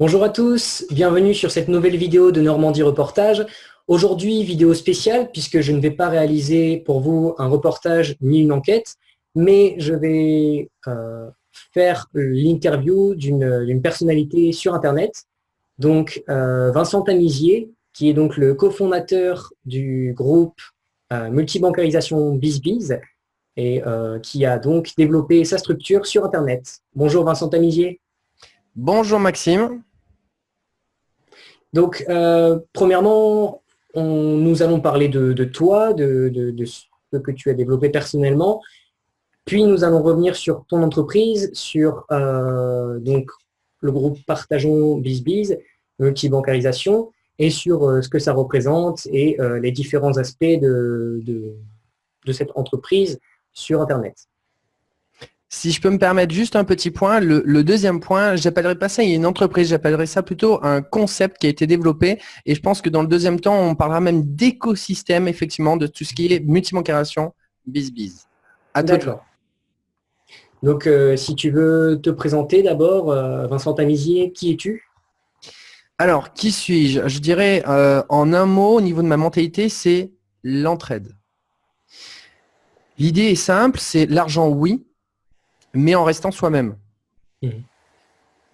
Bonjour à tous, bienvenue sur cette nouvelle vidéo de Normandie Reportage. Aujourd'hui, vidéo spéciale puisque je ne vais pas réaliser pour vous un reportage ni une enquête, mais je vais faire l'interview d'une personnalité sur Internet. Donc, Vincent Tamizier, qui est donc le cofondateur du groupe multibancarisation BizBiz et qui a donc développé sa structure sur Internet. Bonjour Vincent Tamizier. Bonjour Maxime. Donc, premièrement, nous allons parler de toi, de ce que tu as développé personnellement. Puis, nous allons revenir sur ton entreprise, sur donc, le groupe Partageons BizBiz, multibancarisation, et sur ce que ça représente et les différents aspects de cette entreprise sur Internet. Si je peux me permettre juste un petit point, le deuxième point, j'appellerais pas ça une entreprise, j'appellerais ça plutôt un concept qui a été développé. Et je pense que dans le deuxième temps, on parlera même d'écosystème, effectivement, de tout ce qui est multibancarisation, BizBiz. D'accord. Donc, si tu veux te présenter d'abord, Vincent Tamizier, qui es-tu? Alors, qui suis-je? Je dirais en un mot, au niveau de ma mentalité, c'est l'entraide. L'idée est simple, c'est l'argent, oui, mais en restant soi-même.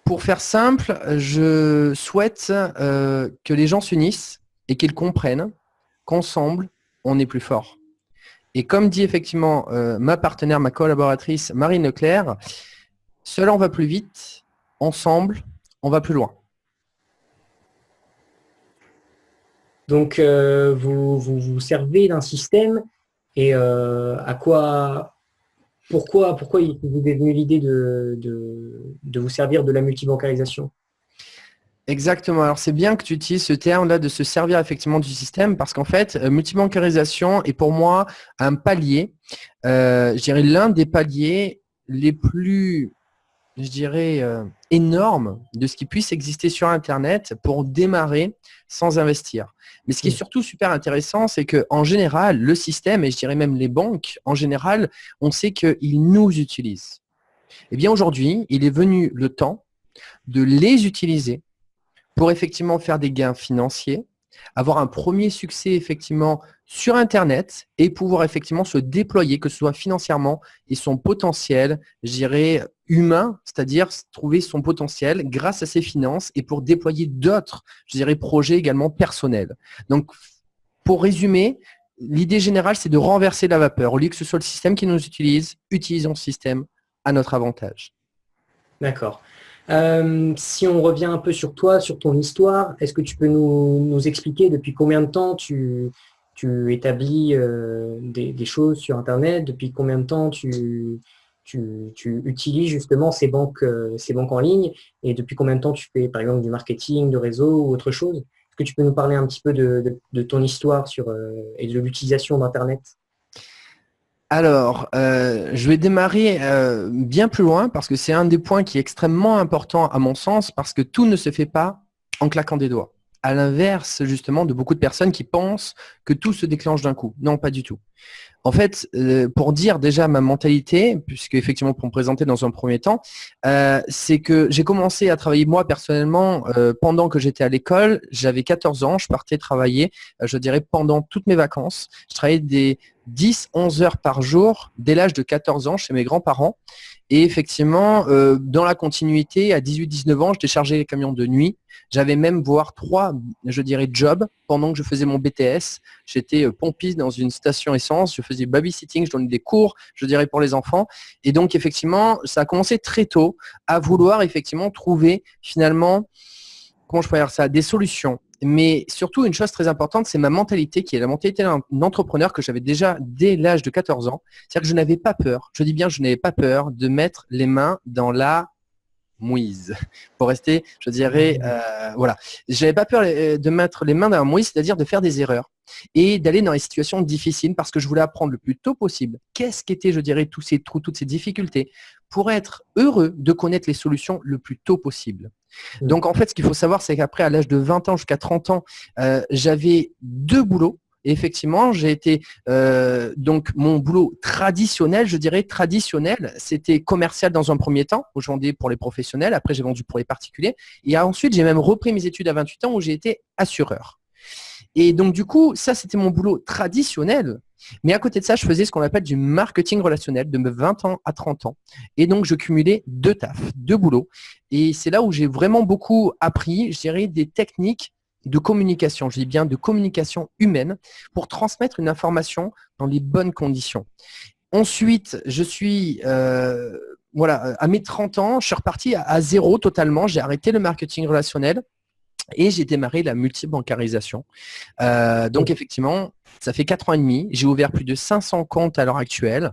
Pour faire simple, je souhaite que les gens s'unissent et qu'ils comprennent qu'ensemble, on est plus fort. Et comme dit effectivement ma partenaire, ma collaboratrice Marine Leclerc, seul on va plus vite, ensemble, on va plus loin. Donc, vous servez d'un système et pourquoi il vous est venu l'idée de vous servir de la multibancarisation? Exactement. Alors, c'est bien que tu utilises ce terme-là de se servir effectivement du système parce qu'en fait, multibancarisation est pour moi un palier, je dirais l'un des paliers les plus, je dirais, énormes de ce qui puisse exister sur Internet pour démarrer sans investir. Mais ce qui est surtout super intéressant, c'est qu'en général, le système, et je dirais même les banques, en général, on sait qu'ils nous utilisent. Eh bien, aujourd'hui, il est venu le temps de les utiliser pour effectivement faire des gains financiers, avoir un premier succès effectivement sur Internet et pouvoir effectivement se déployer, que ce soit financièrement et son potentiel, je dirais, humain, c'est-à-dire trouver son potentiel grâce à ses finances et pour déployer d'autres, je dirais, projets également personnels. Donc, pour résumer, l'idée générale, c'est de renverser la vapeur. Au lieu que ce soit le système qui nous utilise, utilisons le système à notre avantage. D'accord. Si on revient un peu sur toi, sur ton histoire, est-ce que tu peux nous expliquer depuis combien de temps tu établis des choses sur Internet, depuis combien de temps tu utilises justement ces banques en ligne et depuis combien de temps tu fais par exemple du marketing, de réseau ou autre chose? Est-ce que tu peux nous parler un petit peu de ton histoire et de l'utilisation d'Internet? Alors, je vais démarrer bien plus loin parce que c'est un des points qui est extrêmement important à mon sens parce que tout ne se fait pas en claquant des doigts. À l'inverse, justement, de beaucoup de personnes qui pensent que tout se déclenche d'un coup. Non, pas du tout. En fait, pour dire déjà ma mentalité, puisque effectivement pour me présenter dans un premier temps, c'est que j'ai commencé à travailler moi personnellement pendant que j'étais à l'école. J'avais 14 ans, je partais travailler, je dirais pendant toutes mes vacances. Je travaillais des 10-11 heures par jour dès l'âge de 14 ans chez mes grands-parents. Et effectivement, dans la continuité, à 18-19 ans, je déchargeais les camions de nuit. J'avais même voire 3, je dirais, jobs pendant que je faisais mon BTS. J'étais pompiste dans une station essence, je faisais babysitting, je donnais des cours, je dirais, pour les enfants. Et donc, effectivement, ça a commencé très tôt à vouloir effectivement trouver finalement, comment je pourrais dire ça, des solutions. Mais surtout, une chose très importante, c'est ma mentalité, qui est la mentalité d'un entrepreneur que j'avais déjà dès l'âge de 14 ans. C'est-à-dire que je n'avais pas peur, je dis bien, je n'avais pas peur de mettre les mains dans la mouise. Pour rester, je dirais, voilà. Je n'avais pas peur de mettre les mains dans la mouise, c'est-à-dire de faire des erreurs et d'aller dans les situations difficiles parce que je voulais apprendre le plus tôt possible qu'est-ce qu'étaient, je dirais, tous ces trous, toutes ces difficultés pour être heureux de connaître les solutions le plus tôt possible. Donc, en fait, ce qu'il faut savoir, c'est qu'après, à l'âge de 20 ans jusqu'à 30 ans, j'avais 2 boulots. Et effectivement, j'ai été donc mon boulot traditionnel, je dirais traditionnel, c'était commercial dans un premier temps, où je vendais pour les professionnels, après j'ai vendu pour les particuliers. Et ensuite, j'ai même repris mes études à 28 ans où j'ai été assureur. Et donc, du coup, ça, c'était mon boulot traditionnel. Mais à côté de ça, je faisais ce qu'on appelle du marketing relationnel de 20 ans à 30 ans. Et donc, je cumulais 2 tafs, 2 boulots. Et c'est là où j'ai vraiment beaucoup appris, je dirais, des techniques de communication, je dis bien de communication humaine, pour transmettre une information dans les bonnes conditions. Ensuite, je suis voilà, à mes 30 ans, je suis reparti à zéro totalement. J'ai arrêté le marketing relationnel. Et j'ai démarré la multibancarisation. Donc effectivement, ça fait 4 ans et demi. J'ai ouvert plus de 500 comptes à l'heure actuelle.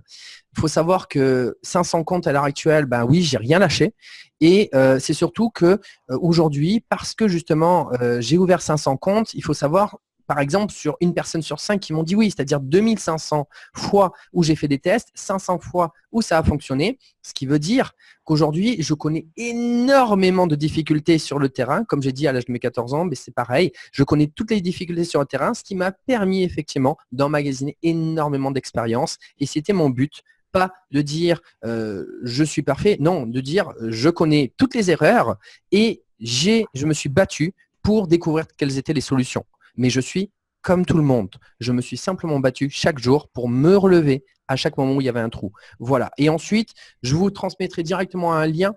Il faut savoir que 500 comptes à l'heure actuelle, ben oui, j'ai rien lâché. Et c'est surtout que aujourd'hui, parce que justement j'ai ouvert 500 comptes, il faut savoir, par exemple, sur une personne sur 5 qui m'ont dit oui, c'est-à-dire 2500 fois où j'ai fait des tests, 500 fois où ça a fonctionné, ce qui veut dire qu'aujourd'hui, je connais énormément de difficultés sur le terrain. Comme j'ai dit à l'âge de mes 14 ans, mais c'est pareil, je connais toutes les difficultés sur le terrain, ce qui m'a permis effectivement d'emmagasiner énormément d'expérience. Et c'était mon but. Pas de dire je suis parfait, non, de dire je connais toutes les erreurs et je me suis battu pour découvrir quelles étaient les solutions. Mais je suis comme tout le monde. Je me suis simplement battu chaque jour pour me relever à chaque moment où il y avait un trou. Voilà. Et ensuite, je vous transmettrai directement un lien,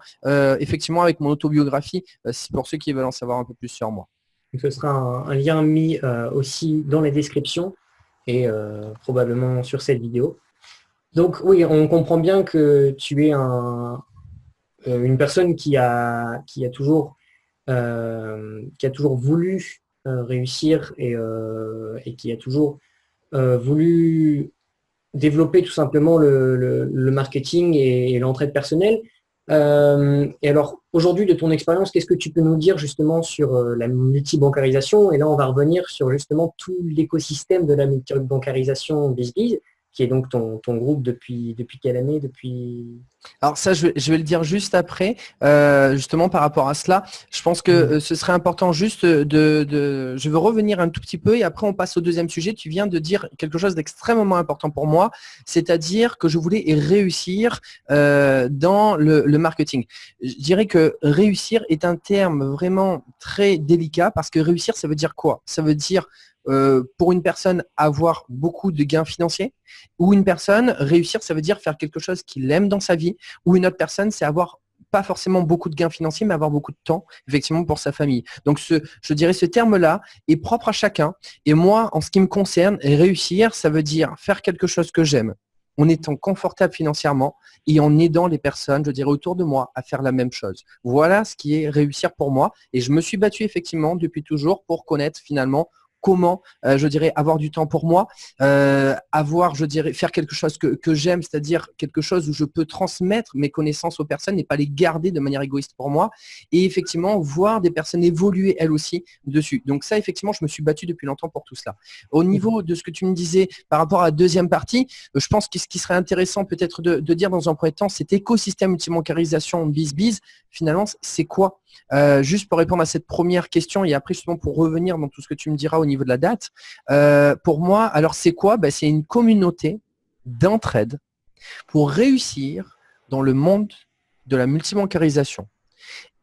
effectivement, avec mon autobiographie, pour ceux qui veulent en savoir un peu plus sur moi. Donc, ce sera un lien mis aussi dans les descriptions et probablement sur cette vidéo. Donc oui, on comprend bien que tu es une personne qui a toujours voulu réussir et qui a toujours voulu développer tout simplement le marketing et l'entraide personnelle. Et alors, aujourd'hui, de ton expérience, qu'est-ce que tu peux nous dire justement sur la multibancarisation? Et là, on va revenir sur justement tout l'écosystème de la multibancarisation BizBiz, qui est donc ton groupe depuis quelle année? Alors ça, je vais le dire juste après, justement par rapport à cela. Je pense que ce serait important juste je veux revenir un tout petit peu et après on passe au deuxième sujet. Tu viens de dire quelque chose d'extrêmement important pour moi, c'est-à-dire que je voulais réussir dans le marketing. Je dirais que réussir est un terme vraiment très délicat parce que réussir, ça veut dire quoi? Ça veut dire pour une personne avoir beaucoup de gains financiers, ou une personne réussir, ça veut dire faire quelque chose qu'il aime dans sa vie, ou une autre personne, c'est avoir pas forcément beaucoup de gains financiers, mais avoir beaucoup de temps, effectivement, pour sa famille. Donc, je dirais ce terme-là est propre à chacun. Et moi, en ce qui me concerne, réussir, ça veut dire faire quelque chose que j'aime, en étant confortable financièrement et en aidant les personnes, je dirais, autour de moi à faire la même chose. Voilà ce qui est réussir pour moi. Et je me suis battu effectivement depuis toujours pour connaître finalement comment, je dirais, avoir du temps pour moi, avoir, je dirais, faire quelque chose que j'aime, c'est-à-dire quelque chose où je peux transmettre mes connaissances aux personnes et pas les garder de manière égoïste pour moi. Et effectivement, voir des personnes évoluer elles aussi dessus. Donc ça, effectivement, je me suis battu depuis longtemps pour tout cela. Au niveau de ce que tu me disais par rapport à la deuxième partie, je pense que ce qui serait intéressant peut-être de dire dans un premier temps, cet écosystème multibancarisation BizBiz, finalement, c'est quoi? Juste pour répondre à cette première question et après justement pour revenir dans tout ce que tu me diras au niveau de la date, pour moi, alors c'est quoi? C'est une communauté d'entraide pour réussir dans le monde de la multibancarisation.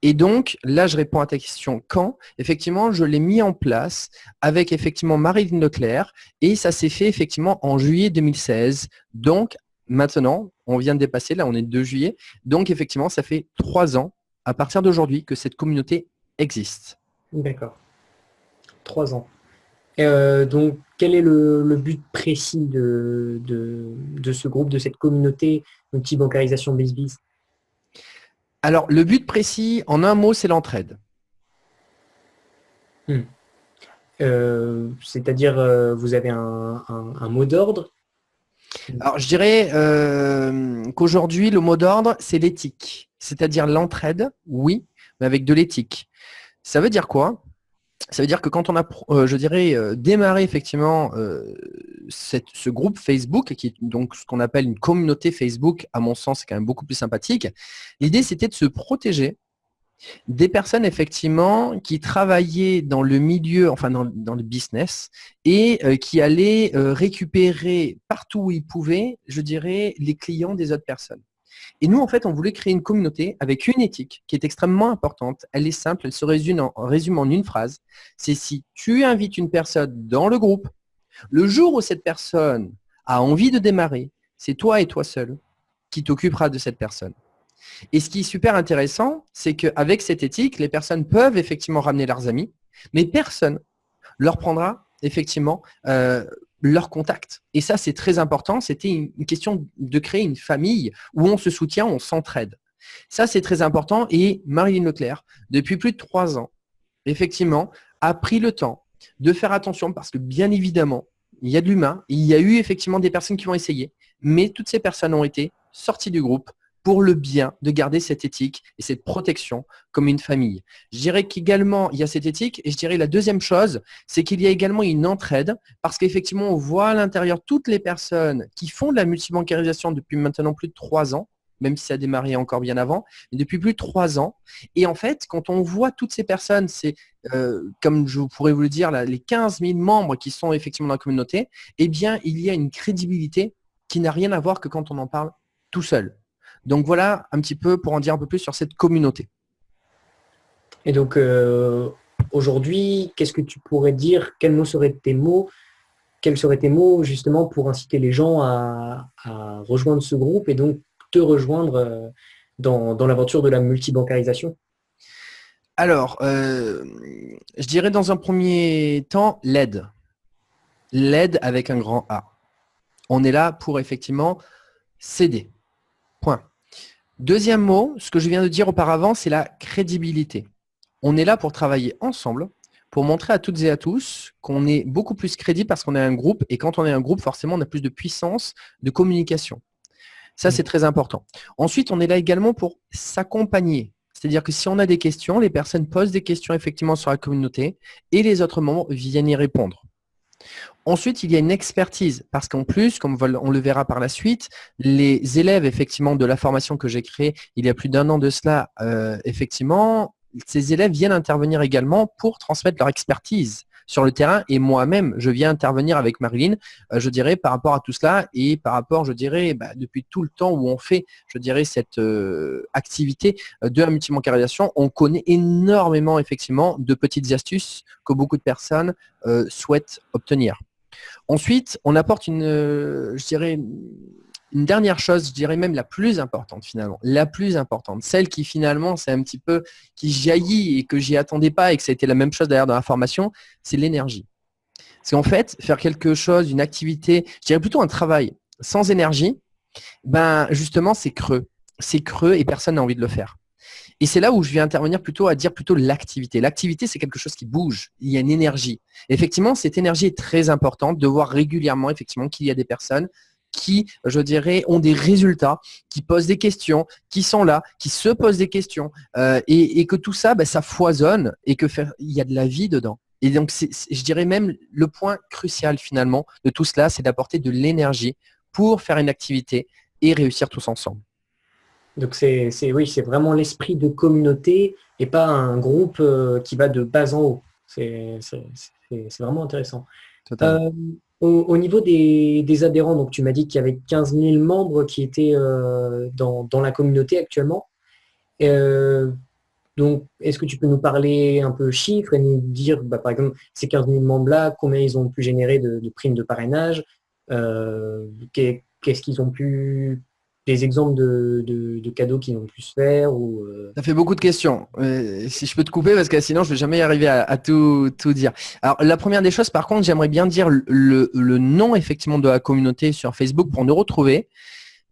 Et donc, là, je réponds à ta question. Quand? Effectivement, je l'ai mis en place avec effectivement Maryline Leclerc et ça s'est fait effectivement en juillet 2016. Donc, maintenant, on vient de dépasser, là, on est le 2 juillet. Donc, effectivement, ça fait 3 ans à partir d'aujourd'hui que cette communauté existe. D'accord. 3 ans. Donc, quel est le but précis de ce groupe, de cette communauté multibancarisation BizBiz? Alors, le but précis, en un mot, c'est l'entraide. C'est-à-dire, vous avez un mot d'ordre? Alors, je dirais qu'aujourd'hui, le mot d'ordre, c'est l'éthique. C'est-à-dire l'entraide, oui, mais avec de l'éthique. Ça veut dire quoi? Ça veut dire que quand on a, je dirais, démarré effectivement ce groupe Facebook, qui est donc ce qu'on appelle une communauté Facebook, à mon sens, c'est quand même beaucoup plus sympathique, l'idée, c'était de se protéger Des personnes effectivement qui travaillaient dans le milieu, enfin dans le business, et qui allaient récupérer partout où ils pouvaient, je dirais, les clients des autres personnes. Et nous, en fait, on voulait créer une communauté avec une éthique qui est extrêmement importante. Elle est simple, elle se résume en une phrase. C'est si tu invites une personne dans le groupe, le jour où cette personne a envie de démarrer, c'est toi et toi seul qui t'occupera de cette personne. Et ce qui est super intéressant, c'est qu'avec cette éthique, les personnes peuvent effectivement ramener leurs amis, mais personne leur prendra effectivement leur contact. Et ça, c'est très important. C'était une question de créer une famille où on se soutient, on s'entraide. Ça, c'est très important. Et Marilyn Leclerc, depuis plus de 3 ans, effectivement, a pris le temps de faire attention parce que bien évidemment, il y a de l'humain. Il y a eu effectivement des personnes qui ont essayé, mais toutes ces personnes ont été sorties du groupe pour le bien de garder cette éthique et cette protection comme une famille. Je dirais qu'également, il y a cette éthique et je dirais la deuxième chose, c'est qu'il y a également une entraide parce qu'effectivement, on voit à l'intérieur toutes les personnes qui font de la multibancarisation depuis maintenant plus de 3 ans, même si ça a démarré encore bien avant, mais depuis plus de 3 ans. Et en fait, quand on voit toutes ces personnes, c'est comme je pourrais vous le dire, là, les 15 000 membres qui sont effectivement dans la communauté, eh bien, il y a une crédibilité qui n'a rien à voir que quand on en parle tout seul. Donc voilà un petit peu pour en dire un peu plus sur cette communauté. Et donc aujourd'hui, qu'est-ce que tu pourrais dire? Quels seraient tes mots? Quels seraient tes mots justement pour inciter les gens à rejoindre ce groupe et donc te rejoindre dans l'aventure de la multibancarisation? Alors, je dirais dans un premier temps l'aide. L'aide avec un grand A. On est là pour effectivement s'aider. Point. Deuxième mot, ce que je viens de dire auparavant, c'est la crédibilité. On est là pour travailler ensemble, pour montrer à toutes et à tous qu'on est beaucoup plus crédible parce qu'on est un groupe. Et quand on est un groupe, forcément, on a plus de puissance de communication. Ça, c'est très important. Ensuite, on est là également pour s'accompagner. C'est-à-dire que si on a des questions, les personnes posent des questions effectivement sur la communauté et les autres membres viennent y répondre. Ensuite, il y a une expertise parce qu'en plus, comme on le verra par la suite, les élèves effectivement de la formation que j'ai créée il y a plus d'1 an de cela, effectivement, ces élèves viennent intervenir également pour transmettre leur expertise sur le terrain et moi-même, je viens intervenir avec Marilyn, je dirais, par rapport à tout cela et par rapport, je dirais, depuis tout le temps où on fait, je dirais, cette activité de la multibancarisation, on connaît énormément, effectivement, de petites astuces que beaucoup de personnes souhaitent obtenir. Ensuite, on apporte je dirais, une dernière chose, je dirais même la plus importante finalement, la plus importante, celle qui finalement c'est un petit peu qui jaillit et que j'y attendais pas et que ça a été la même chose d'ailleurs dans la formation, c'est l'énergie. Parce qu'en fait, faire quelque chose, une activité, je dirais plutôt un travail sans énergie, justement c'est creux et personne n'a envie de le faire. Et c'est là où je vais intervenir plutôt à dire plutôt l'activité. L'activité, c'est quelque chose qui bouge. Il y a une énergie. Effectivement, cette énergie est très importante de voir régulièrement effectivement qu'il y a des personnes qui, je dirais, ont des résultats, qui posent des questions, qui sont là, qui se posent des questions et que tout ça, ça foisonne et il y a de la vie dedans. Et donc, je dirais même le point crucial finalement de tout cela, c'est d'apporter de l'énergie pour faire une activité et réussir tous ensemble. Donc oui, c'est vraiment l'esprit de communauté et pas un groupe qui va de bas en haut. C'est vraiment intéressant. Au niveau des adhérents, donc tu m'as dit qu'il y avait 15 000 membres qui étaient dans la communauté actuellement. Donc, est-ce que tu peux nous parler un peu chiffres et nous dire, par exemple, ces 15 000 membres-là, combien ils ont pu générer de primes de parrainage? Qu'est-ce qu'ils ont pu... Des exemples de cadeaux qu'ils ont pu se faire Ça fait beaucoup de questions. Si je peux te couper, parce que sinon je ne vais jamais y arriver à tout dire. Alors, la première des choses, par contre, j'aimerais bien dire le nom effectivement de la communauté sur Facebook pour nous retrouver.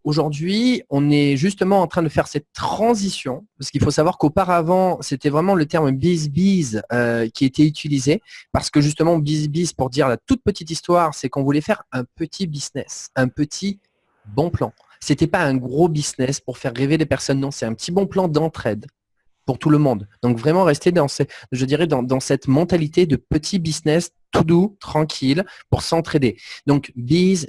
Aujourd'hui, on est justement en train de faire cette transition, parce qu'il faut savoir qu'auparavant, c'était vraiment le terme BizBiz qui était utilisé, parce que justement, BizBiz, pour dire la toute petite histoire, c'est qu'on voulait faire un petit business, un petit bon plan. C'était pas un gros business pour faire rêver les personnes, non, c'est un petit bon plan d'entraide pour tout le monde. Donc vraiment rester je dirais dans cette mentalité de petit business tout doux, tranquille, pour s'entraider. Donc biz.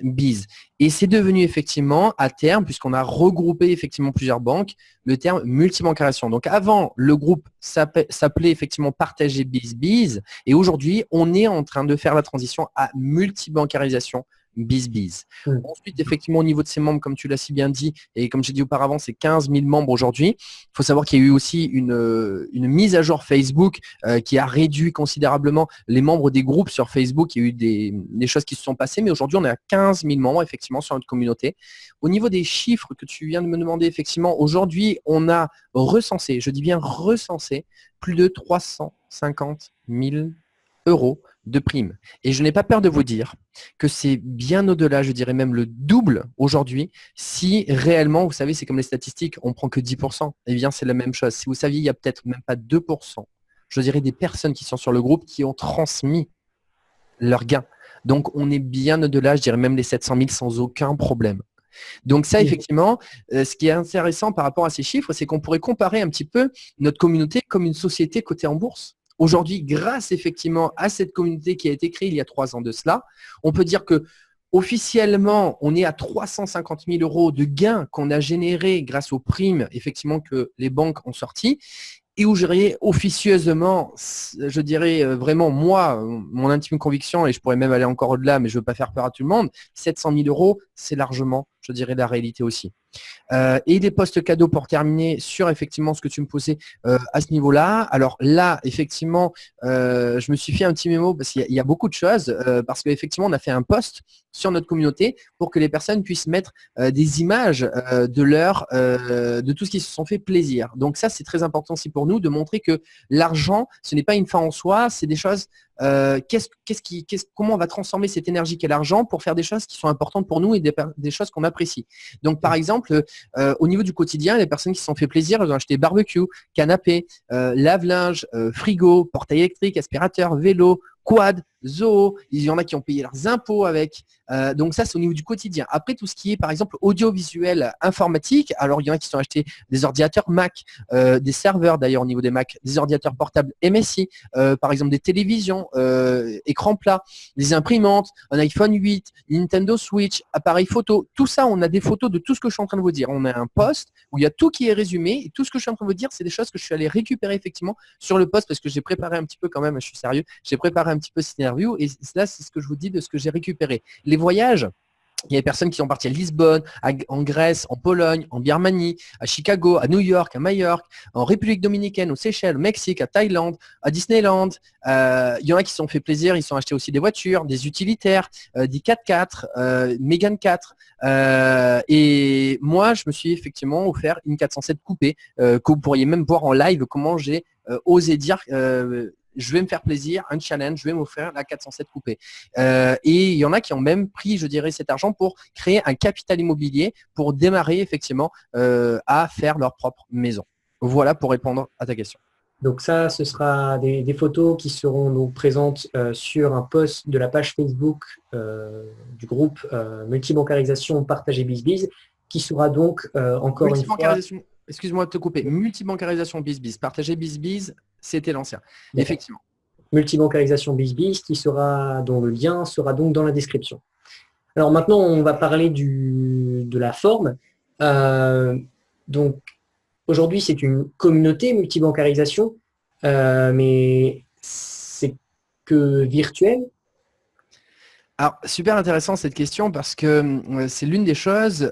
Et c'est devenu effectivement à terme, puisqu'on a regroupé effectivement plusieurs banques, le terme multibancarisation. Donc avant, le groupe s'appelait effectivement Partager Biz. Et aujourd'hui, on est en train de faire la transition à multibancarisation Biz. Ensuite, effectivement, au niveau de ses membres, comme tu l'as si bien dit, et comme j'ai dit auparavant, c'est 15 000 membres aujourd'hui. Il faut savoir qu'il y a eu aussi une mise à jour Facebook qui a réduit considérablement les membres des groupes sur Facebook. Il y a eu des choses qui se sont passées, mais aujourd'hui, on est à 15 000 membres, effectivement, sur notre communauté. Au niveau des chiffres que tu viens de me demander, effectivement, aujourd'hui, on a recensé, je dis bien recensé, plus de 350 000 euros de primes. Et je n'ai pas peur de vous dire que c'est bien au-delà, je dirais même le double aujourd'hui, si réellement, vous savez, c'est comme les statistiques, on prend que 10%, eh bien c'est la même chose. Si vous saviez, il y a peut-être même pas 2%, je dirais des personnes qui sont sur le groupe qui ont transmis leurs gains. Donc on est bien au-delà, je dirais même les 700 000 sans aucun problème. Donc ça, effectivement, ce qui est intéressant par rapport à ces chiffres, c'est qu'on pourrait comparer un petit peu notre communauté comme une société cotée en bourse. Aujourd'hui, grâce effectivement à cette communauté qui a été créée il y a 3 ans de cela, on peut dire que officiellement, on est à 350 000 euros de gains qu'on a générés grâce aux primes effectivement que les banques ont sorties. Et où je dirais officieusement, je dirais vraiment moi, mon intime conviction, et je pourrais même aller encore au-delà, mais je ne veux pas faire peur à tout le monde, 700 000 euros, c'est largement, je dirais, la réalité aussi. Et des postes cadeaux pour terminer sur effectivement ce que tu me posais à ce niveau-là. Alors là, effectivement, je me suis fait un petit mémo parce qu'il y a beaucoup de choses, parce qu'effectivement, on a fait un post sur notre communauté pour que les personnes puissent mettre des images de tout ce qui se sont fait plaisir. Donc ça, c'est très important aussi pour nous de montrer que l'argent, ce n'est pas une fin en soi, c'est des choses. Comment on va transformer cette énergie qu'est l'argent pour faire des choses qui sont importantes pour nous et des choses qu'on apprécie. Donc, par exemple, au niveau du quotidien, les personnes qui se sont fait plaisir, elles ont acheté barbecue, canapé, lave-linge, frigo, portail électrique, aspirateur, vélo, quad, zoo. Il y en a qui ont payé leurs impôts avec. Donc ça, c'est au niveau du quotidien. Après, tout ce qui est, par exemple, audiovisuel, informatique, alors il y en a qui sont achetés des ordinateurs Mac, des serveurs d'ailleurs au niveau des Mac, des ordinateurs portables MSI, par exemple des télévisions, écran plat, des imprimantes, un iPhone 8, Nintendo Switch, appareil photo. Tout ça, on a des photos de tout ce que je suis en train de vous dire. On a un post où il y a tout qui est résumé et tout ce que je suis en train de vous dire, c'est des choses que je suis allé récupérer effectivement sur le post parce que j'ai préparé un petit peu quand même, je suis sérieux, j'ai préparé un petit peu cette interview et là, c'est ce que je vous dis de ce que j'ai récupéré. Les voyages, il y a des personnes qui sont parties à Lisbonne, en Grèce, en Pologne, en Birmanie, à Chicago, à New York, à Majorque, en République dominicaine, aux Seychelles, au Mexique, à Thaïlande, à Disneyland. Il y en a qui se sont fait plaisir, ils sont achetés aussi des voitures, des utilitaires, des 4x4, Mégane 4. Et moi, je me suis effectivement offert une 407 coupée que vous pourriez même voir en live comment j'ai osé dire je vais me faire plaisir, un challenge, je vais m'offrir la 407 coupée. Et il y en a qui ont même pris, je dirais, cet argent pour créer un capital immobilier pour démarrer effectivement à faire leur propre maison. Voilà pour répondre à ta question. Donc ça, ce sera des photos qui seront donc présentes sur un post de la page Facebook du groupe Multibancarisation Partager Biz, qui sera donc encore une fois… Excuse-moi de te couper. Multibancarisation Biz. Partager Biz, c'était l'ancien. Effectivement. Multibancarisation Biz, dont le lien sera donc dans la description. Alors maintenant, on va parler de la forme. Donc aujourd'hui, c'est une communauté multibancarisation, mais c'est que virtuel. Alors, super intéressant cette question parce que c'est l'une des choses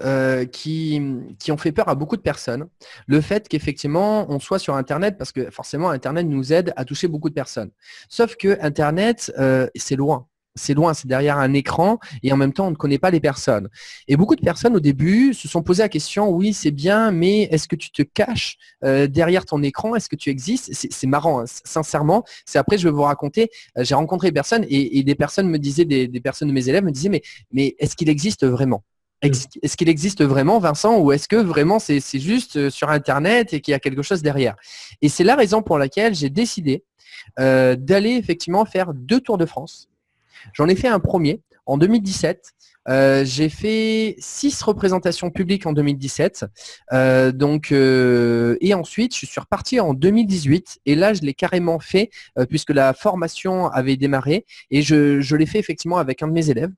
qui ont fait peur à beaucoup de personnes. Le fait qu'effectivement, on soit sur Internet parce que forcément, Internet nous aide à toucher beaucoup de personnes. Sauf que Internet, c'est loin. C'est loin, c'est derrière un écran et en même temps, on ne connaît pas les personnes. Et beaucoup de personnes au début se sont posé la question, oui, c'est bien, mais est-ce que tu te caches derrière ton écran? Est-ce que tu existes? C'est marrant, hein, sincèrement. C'est après, je vais vous raconter, j'ai rencontré des personnes et des personnes me disaient, des personnes de mes élèves me disaient, mais est-ce qu'il existe vraiment? Est-ce qu'il existe vraiment, Vincent, ou est-ce que vraiment c'est juste sur Internet et qu'il y a quelque chose derrière? Et c'est la raison pour laquelle j'ai décidé d'aller effectivement faire 2 tours de France. J'en ai fait un premier en 2017. J'ai fait 6 représentations publiques en 2017. Et ensuite, je suis reparti en 2018. Et là, je l'ai carrément fait puisque la formation avait démarré. Et je l'ai fait effectivement avec un de mes élèves.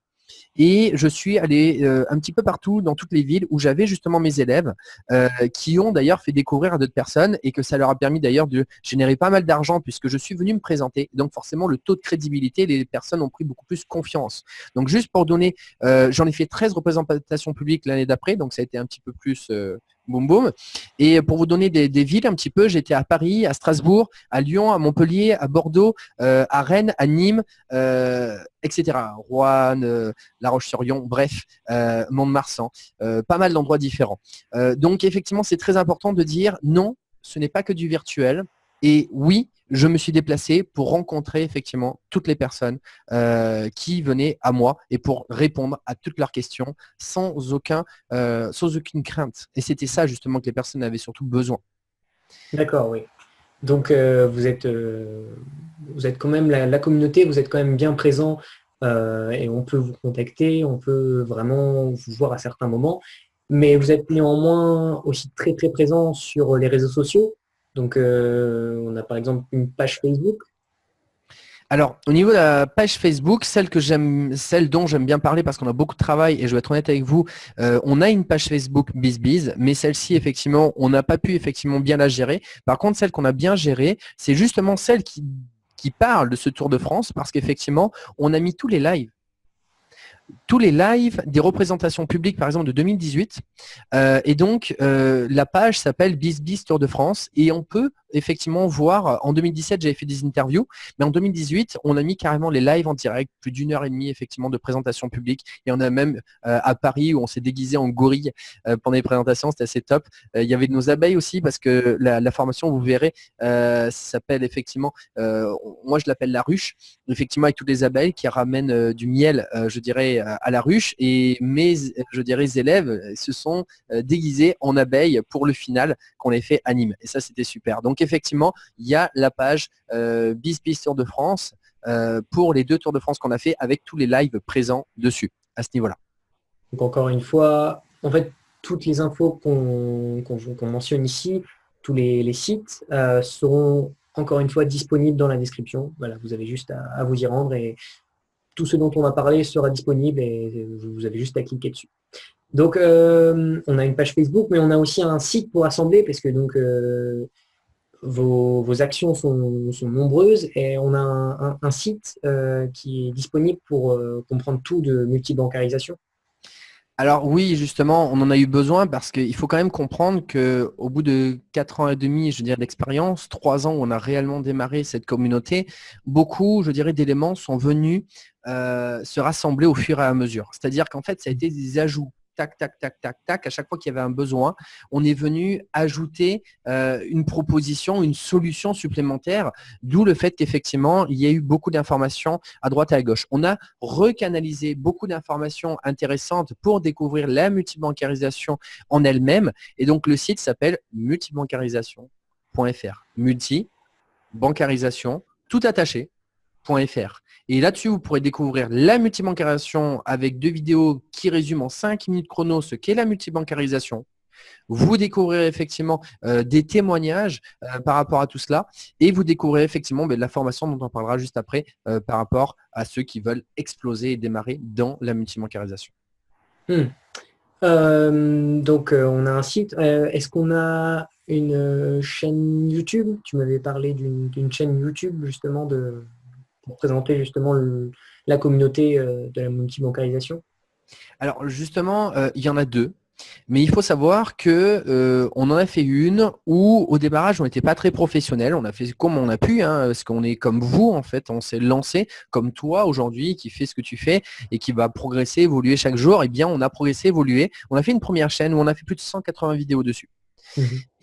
Et je suis allé un petit peu partout dans toutes les villes où j'avais justement mes élèves qui ont d'ailleurs fait découvrir à d'autres personnes et que ça leur a permis d'ailleurs de générer pas mal d'argent puisque je suis venu me présenter. Donc forcément, le taux de crédibilité, les personnes ont pris beaucoup plus confiance. Donc juste pour donner, j'en ai fait 13 représentations publiques l'année d'après, donc ça a été un petit peu plus boum boum. Et pour vous donner des villes un petit peu, j'étais à Paris, à Strasbourg, à Lyon, à Montpellier, à Bordeaux, à Rennes, à Nîmes, etc. Roanne, La Roche-sur-Yon, bref, Mont-de-Marsan, pas mal d'endroits différents. Donc effectivement, c'est très important de dire non, ce n'est pas que du virtuel. Et oui, je me suis déplacé pour rencontrer effectivement toutes les personnes qui venaient à moi et pour répondre à toutes leurs questions sans aucune crainte. Et c'était ça justement que les personnes avaient surtout besoin. D'accord, oui. Donc vous êtes quand même la communauté, vous êtes quand même bien présent et on peut vous contacter, on peut vraiment vous voir à certains moments. Mais vous êtes néanmoins aussi très très présent sur les réseaux sociaux. Donc on a par exemple une page Facebook. Alors, au niveau de la page Facebook, celle dont j'aime bien parler parce qu'on a beaucoup de travail et je vais être honnête avec vous, on a une page Facebook BizBiz, mais celle-ci, effectivement, on n'a pas pu effectivement bien la gérer. Par contre, celle qu'on a bien gérée, c'est justement celle qui parle de ce Tour de France parce qu'effectivement, on a mis tous les lives des représentations publiques, par exemple, de 2018. Et donc, la page s'appelle BizBiz Tour de France. Et on peut effectivement voir, en 2017, j'avais fait des interviews, mais en 2018, on a mis carrément les lives en direct, plus d'1 heure et demie, effectivement, de présentation publique. Et on a même à Paris, où on s'est déguisé en gorille pendant les présentations, c'était assez top. Il y avait nos abeilles aussi, parce que la formation, vous verrez, ça s'appelle effectivement, moi je l'appelle la ruche, effectivement, avec toutes les abeilles qui ramènent du miel, je dirais, à la ruche. Et mes, je dirais, élèves se sont déguisés en abeilles pour le final qu'on a fait à Nîmes. Et ça, c'était super. Donc, effectivement, il y a la page BizBiz Tour de France pour les 2 Tours de France qu'on a fait avec tous les lives présents dessus, à ce niveau-là. Donc encore une fois, en fait, toutes les infos qu'on mentionne ici, tous les sites seront encore une fois disponibles dans la description. Voilà, vous avez juste à vous y rendre et tout ce dont on va parler sera disponible et vous avez juste à cliquer dessus. Donc on a une page Facebook, mais on a aussi un site pour assembler parce que donc vos actions sont nombreuses et on a un site qui est disponible pour comprendre tout de multibancarisation. Alors oui, justement, on en a eu besoin parce qu'il faut quand même comprendre qu'au bout de 4 ans et demi, je dirais, d'expérience, 3 ans où on a réellement démarré cette communauté, beaucoup, je dirais, d'éléments sont venus se rassembler au fur et à mesure. C'est-à-dire qu'en fait, ça a été des ajouts. Tac, tac, tac, tac, tac. À chaque fois qu'il y avait un besoin, on est venu ajouter une proposition, une solution supplémentaire, d'où le fait qu'effectivement, il y a eu beaucoup d'informations à droite et à gauche. On a recanalisé beaucoup d'informations intéressantes pour découvrir la multibancarisation en elle-même. Et donc, le site s'appelle multibancarisation.fr. Multibancarisation, tout attaché. .fr. Et là-dessus, vous pourrez découvrir la multibancarisation avec 2 vidéos qui résument en 5 minutes chrono ce qu'est la multibancarisation. Vous découvrirez effectivement des témoignages par rapport à tout cela et vous découvrirez effectivement la formation dont on parlera juste après par rapport à ceux qui veulent exploser et démarrer dans la multibancarisation. Donc on a un site. Est-ce qu'on a une chaîne YouTube? Tu m'avais parlé d'une chaîne YouTube justement pour présenter justement la communauté de la multibancarisation. Alors justement, il y en a 2. Mais il faut savoir que on en a fait une où au démarrage on n'était pas très professionnel. On a fait comme on a pu, parce qu'on est comme vous en fait. On s'est lancé comme toi aujourd'hui qui fait ce que tu fais et qui va progresser, évoluer chaque jour. Eh bien, on a progressé, évolué. On a fait une première chaîne où on a fait plus de 180 vidéos dessus.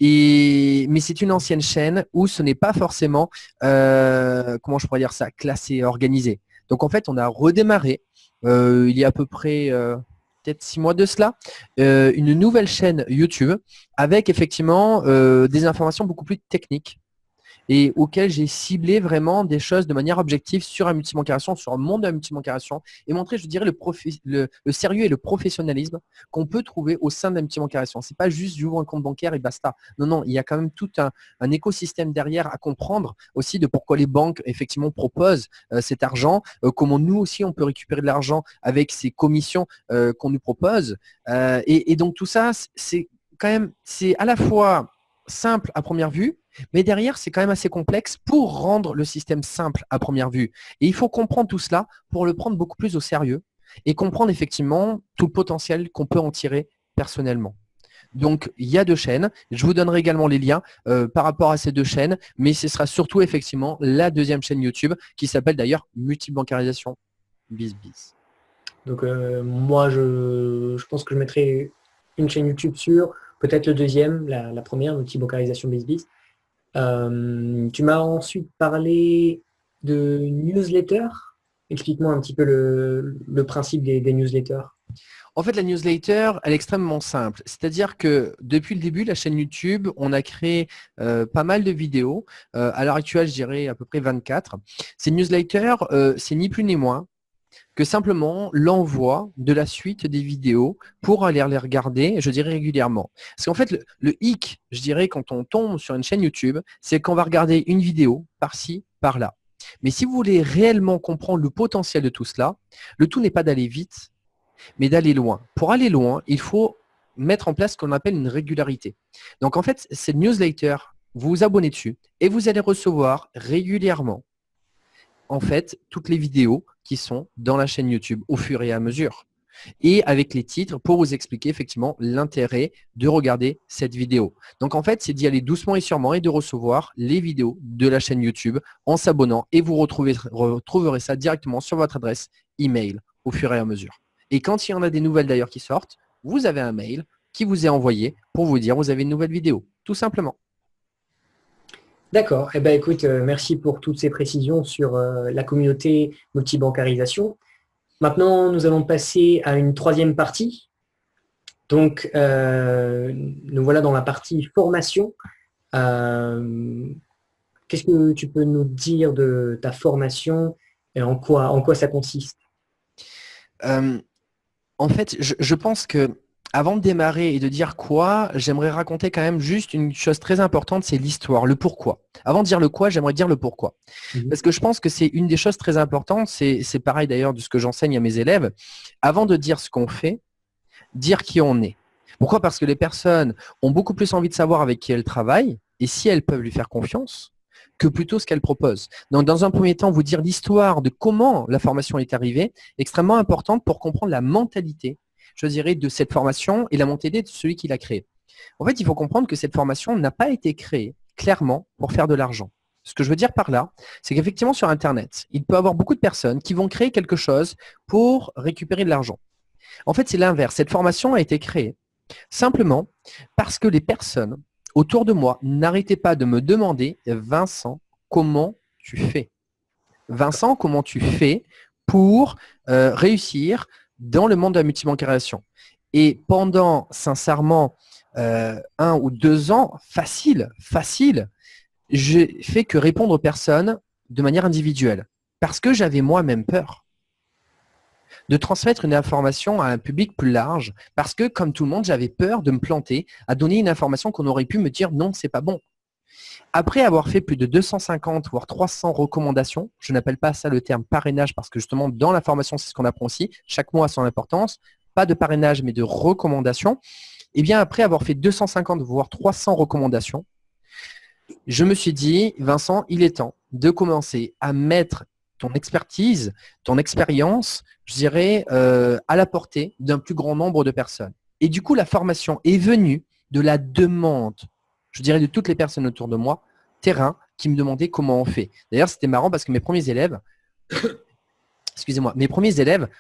Mais c'est une ancienne chaîne où ce n'est pas forcément, comment je pourrais dire ça, classé, organisé. Donc en fait, on a redémarré il y a à peu près peut-être 6 mois de cela, une nouvelle chaîne YouTube avec effectivement des informations beaucoup plus techniques et auquel j'ai ciblé vraiment des choses de manière objective sur la multibancarisation, sur le monde de la multibancarisation et montrer, je dirais, le sérieux et le professionnalisme qu'on peut trouver au sein de la multibancarisation. C'est pas juste j'ouvre un compte bancaire et basta. Non, non, il y a quand même tout un écosystème derrière à comprendre aussi de pourquoi les banques effectivement proposent cet argent, comment nous aussi on peut récupérer de l'argent avec ces commissions qu'on nous propose. Et donc tout ça, c'est quand même, c'est à la fois simple à première vue, mais derrière, c'est quand même assez complexe pour rendre le système simple à première vue. Et il faut comprendre tout cela pour le prendre beaucoup plus au sérieux et comprendre effectivement tout le potentiel qu'on peut en tirer personnellement. Donc, il y a 2 chaînes. Je vous donnerai également les liens par rapport à ces 2 chaînes, mais ce sera surtout effectivement la 2e chaîne YouTube qui s'appelle d'ailleurs Multibancarisation BizBiz. Donc moi, je pense que je mettrai une chaîne YouTube sur peut-être le 2e, la première, multibancarisation BizBiz. Tu m'as ensuite parlé de newsletter. Explique-moi un petit peu le principe des newsletters. En fait, la newsletter, elle est extrêmement simple. C'est-à-dire que depuis le début, la chaîne YouTube, on a créé pas mal de vidéos. À l'heure actuelle, je dirais à peu près 24. Ces newsletters, c'est ni plus ni moins que simplement l'envoi de la suite des vidéos pour aller les regarder, je dirais régulièrement. Parce qu'en fait, le hic, je dirais, quand on tombe sur une chaîne YouTube, c'est qu'on va regarder une vidéo par-ci, par-là. Mais si vous voulez réellement comprendre le potentiel de tout cela, le tout n'est pas d'aller vite, mais d'aller loin. Pour aller loin, il faut mettre en place ce qu'on appelle une régularité. Donc en fait, cette newsletter, vous vous abonnez dessus et vous allez recevoir régulièrement en fait toutes les vidéos qui sont dans la chaîne YouTube au fur et à mesure. Et avec les titres pour vous expliquer effectivement l'intérêt de regarder cette vidéo. Donc en fait, c'est d'y aller doucement et sûrement et de recevoir les vidéos de la chaîne YouTube en s'abonnant et vous retrouverez ça directement sur votre adresse email au fur et à mesure. Et quand il y en a des nouvelles d'ailleurs qui sortent, vous avez un mail qui vous est envoyé pour vous dire vous avez une nouvelle vidéo, tout simplement. D'accord. Eh ben, écoute, merci pour toutes ces précisions sur la communauté multibancarisation. Maintenant, nous allons passer à une 3e partie. Donc, nous voilà dans la partie formation. Qu'est-ce que tu peux nous dire de ta formation et en quoi ça consiste? En fait, je pense que avant de démarrer et de dire quoi, j'aimerais raconter quand même juste une chose très importante, c'est l'histoire, le pourquoi. Avant de dire le quoi, j'aimerais dire le pourquoi. Parce que je pense que c'est une des choses très importantes, c'est pareil d'ailleurs de ce que j'enseigne à mes élèves. Avant de dire ce qu'on fait, dire qui on est. Pourquoi? Parce que les personnes ont beaucoup plus envie de savoir avec qui elles travaillent et si elles peuvent lui faire confiance que plutôt ce qu'elles proposent. Donc, dans un premier temps, vous dire l'histoire de comment la formation est arrivée, extrêmement importante pour comprendre la mentalité, je dirais, de cette formation et la mentalité de celui qui l'a créée. En fait, il faut comprendre que cette formation n'a pas été créée clairement pour faire de l'argent. Ce que je veux dire par là, c'est qu'effectivement sur Internet, il peut y avoir beaucoup de personnes qui vont créer quelque chose pour récupérer de l'argent. En fait, c'est l'inverse. Cette formation a été créée simplement parce que les personnes autour de moi n'arrêtaient pas de me demander « Vincent, comment tu fais ?» Vincent, comment tu fais pour réussir dans le monde de la multibancarisation? Et pendant, sincèrement, 1 ou 2 ans, facile, j'ai fait que répondre aux personnes de manière individuelle parce que j'avais moi-même peur de transmettre une information à un public plus large parce que, comme tout le monde, j'avais peur de me planter à donner une information qu'on aurait pu me dire non, c'est pas bon. Après avoir fait plus de 250 voire 300 recommandations, je n'appelle pas ça le terme parrainage parce que justement dans la formation c'est ce qu'on apprend aussi, chaque mot a son importance, pas de parrainage mais de recommandation. Et bien après avoir fait 250 voire 300 recommandations, je me suis dit, Vincent, il est temps de commencer à mettre ton expertise, ton expérience, je dirais, à la portée d'un plus grand nombre de personnes. Et du coup, la formation est venue de la demande, je dirais, de toutes les personnes autour de moi, terrain, qui me demandaient comment on fait. D'ailleurs, c'était marrant parce que mes premiers élèves,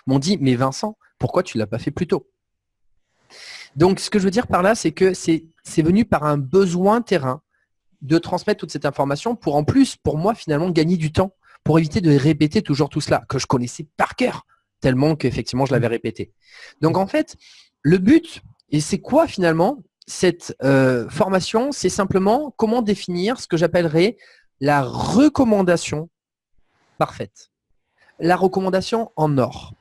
m'ont dit, mais Vincent, pourquoi tu ne l'as pas fait plus tôt? Donc, ce que je veux dire par là, c'est que c'est venu par un besoin terrain de transmettre toute cette information pour en plus, pour moi, finalement, gagner du temps pour éviter de répéter toujours tout cela que je connaissais par cœur, tellement qu'effectivement, je l'avais répété. Donc, en fait, le but, et c'est quoi finalement cette formation? C'est simplement comment définir ce que j'appellerais la recommandation parfaite. La recommandation en or.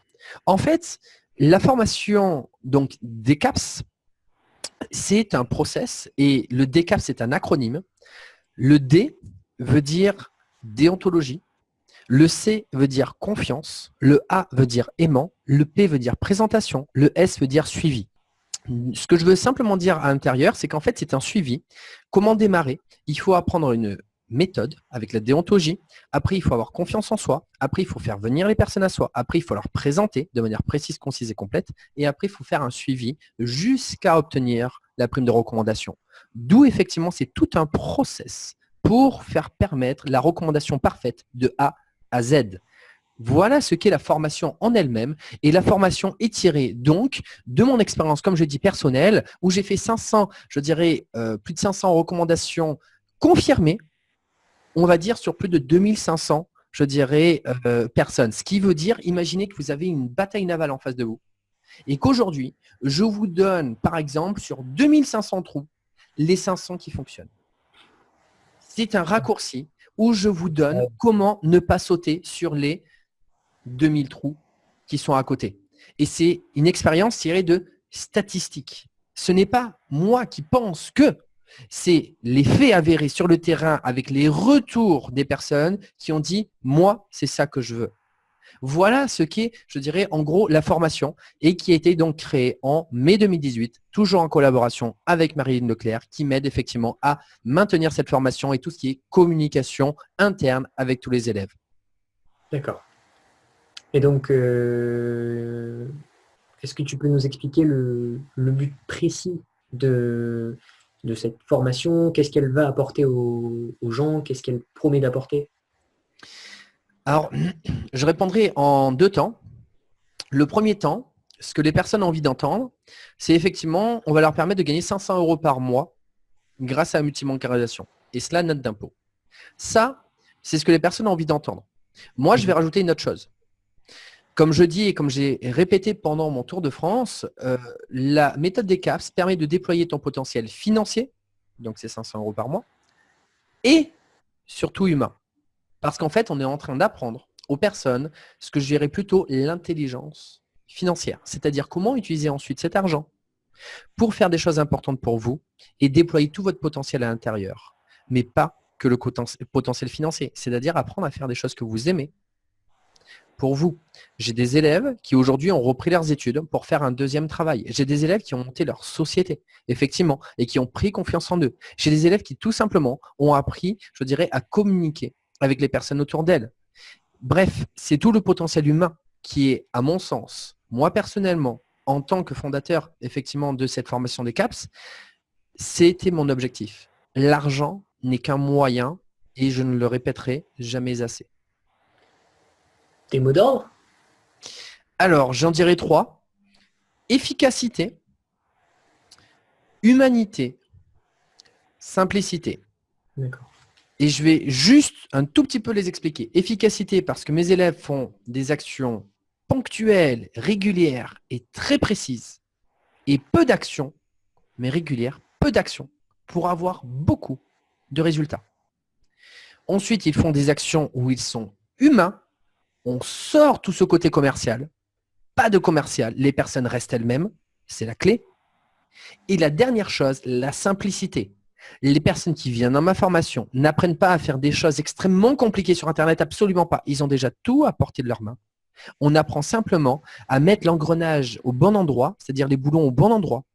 En fait, la formation donc DCAPS, c'est un process et le DCAPS c'est un acronyme. Le D veut dire déontologie. Le C veut dire confiance. Le A veut dire aimant. Le P veut dire présentation. Le S veut dire suivi. Ce que je veux simplement dire à l'intérieur, c'est qu'en fait, c'est un suivi. Comment démarrer? Il faut apprendre une méthode avec la déontologie. Après, il faut avoir confiance en soi. Après, il faut faire venir les personnes à soi. Après, il faut leur présenter de manière précise, concise et complète. Et après, il faut faire un suivi jusqu'à obtenir la prime de recommandation. D'où, effectivement, c'est tout un process pour faire permettre la recommandation parfaite de A à Z. Voilà ce qu'est la formation en elle-même. Et la formation est tirée donc de mon expérience, comme je dis, personnelle, où j'ai fait 500, je dirais plus de 500 recommandations confirmées, on va dire sur plus de 2500, je dirais, personnes. Ce qui veut dire, imaginez que vous avez une bataille navale en face de vous et qu'aujourd'hui, je vous donne, par exemple, sur 2500 trous, les 500 qui fonctionnent. C'est un raccourci où je vous donne comment ne pas sauter sur les 2000 trous qui sont à côté. Et c'est une expérience tirée de statistiques. Ce n'est pas moi qui pense que, c'est les faits avérés sur le terrain avec les retours des personnes qui ont dit « moi, c'est ça que je veux ». Voilà ce qu'est, je dirais, en gros, la formation et qui a été donc créée en mai 2018, toujours en collaboration avec Marilyn Leclerc, qui m'aide effectivement à maintenir cette formation et tout ce qui est communication interne avec tous les élèves. D'accord. Et donc, est-ce que tu peux nous expliquer le but précis de cette formation? Qu'est-ce qu'elle va apporter aux gens? Qu'est-ce qu'elle promet d'apporter? Alors, je répondrai en 2 temps. Le premier temps, ce que les personnes ont envie d'entendre, c'est effectivement, on va leur permettre de gagner 500 € par mois grâce à la multibancarisation. Et cela, note d'impôt. Ça, c'est ce que les personnes ont envie d'entendre. Moi, je vais rajouter une autre chose. Comme je dis et comme j'ai répété pendant mon tour de France, la méthode des CAPS permet de déployer ton potentiel financier, donc c'est 500 € par mois, et surtout humain. Parce qu'en fait, on est en train d'apprendre aux personnes ce que je dirais plutôt l'intelligence financière, c'est-à-dire comment utiliser ensuite cet argent pour faire des choses importantes pour vous et déployer tout votre potentiel à l'intérieur, mais pas que le potentiel financier, c'est-à-dire apprendre à faire des choses que vous aimez. Pour vous, j'ai des élèves qui aujourd'hui ont repris leurs études pour faire un deuxième travail. J'ai des élèves qui ont monté leur société, effectivement, et qui ont pris confiance en eux. J'ai des élèves qui tout simplement ont appris, je dirais, à communiquer avec les personnes autour d'elles. Bref, c'est tout le potentiel humain qui est, à mon sens, moi personnellement, en tant que fondateur effectivement de cette formation des CAPS, c'était mon objectif. L'argent n'est qu'un moyen et je ne le répéterai jamais assez. Tes mots d'ordre? Alors, j'en dirais 3. Efficacité, humanité, simplicité. D'accord. Et je vais juste un tout petit peu les expliquer. Efficacité parce que mes élèves font des actions ponctuelles, régulières et très précises. Et peu d'actions, mais régulières, peu d'actions pour avoir beaucoup de résultats. Ensuite, ils font des actions où ils sont humains. On sort tout ce côté commercial. Pas de commercial. Les personnes restent elles-mêmes. C'est la clé. Et la dernière chose, la simplicité. Les personnes qui viennent dans ma formation n'apprennent pas à faire des choses extrêmement compliquées sur Internet, absolument pas. Ils ont déjà tout à portée de leurs mains. On apprend simplement à mettre l'engrenage au bon endroit, c'est-à-dire les boulons au bon endroit,